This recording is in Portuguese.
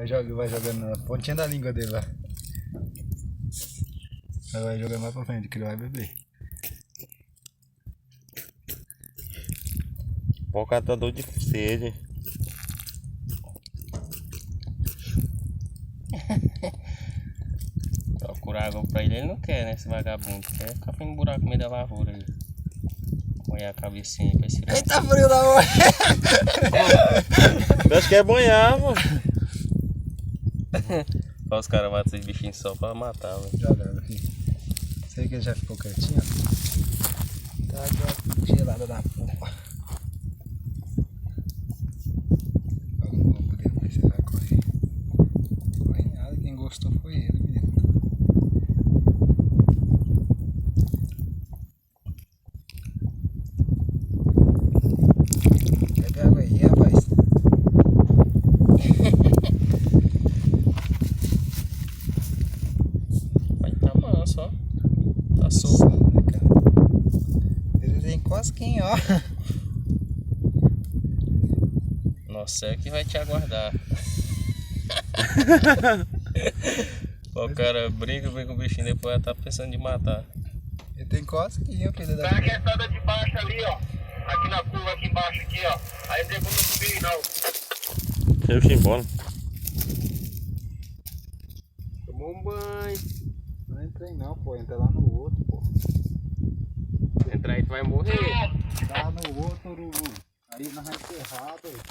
Vai jogando na pontinha da língua dele lá. Vai jogando mais pra frente, que ele vai beber. O cara tá doido de sede. Procurar água pra ele não quer, né? Esse vagabundo. Quer ficar fazendo buraco no meio da lavoura aí. Molhar a cabecinha pra esse. Eita, frio da hora! Acho que é banhar, mano. Olha os caras matam esses bichinhos só pra matar, velho. Jogando aqui. Sei que ele já ficou quietinho. Tá água gelada da porra. Vamos poder ver se ele vai correr. Corre nada, quem gostou foi ele mesmo. Pega água aí, rapaz. Vai tá manso, ó. Tá solto. Ele tem cosquinha, ó. Nossa, é que vai te aguardar. O cara briga com o bichinho, depois vai tá pensando em matar. Ele tem cosquinha, filho da Tá aqui a estrada de baixo ali, ó. Aqui na curva, aqui embaixo, aqui, ó. Aí depois não subir, não. Eu fui embora. Tomou um banho. Não entrei não, pô. Entra lá no outro, pô. Entrar aí tu vai morrer. Tá no outro, Urubu. Aí nós vamos encerrar, doido.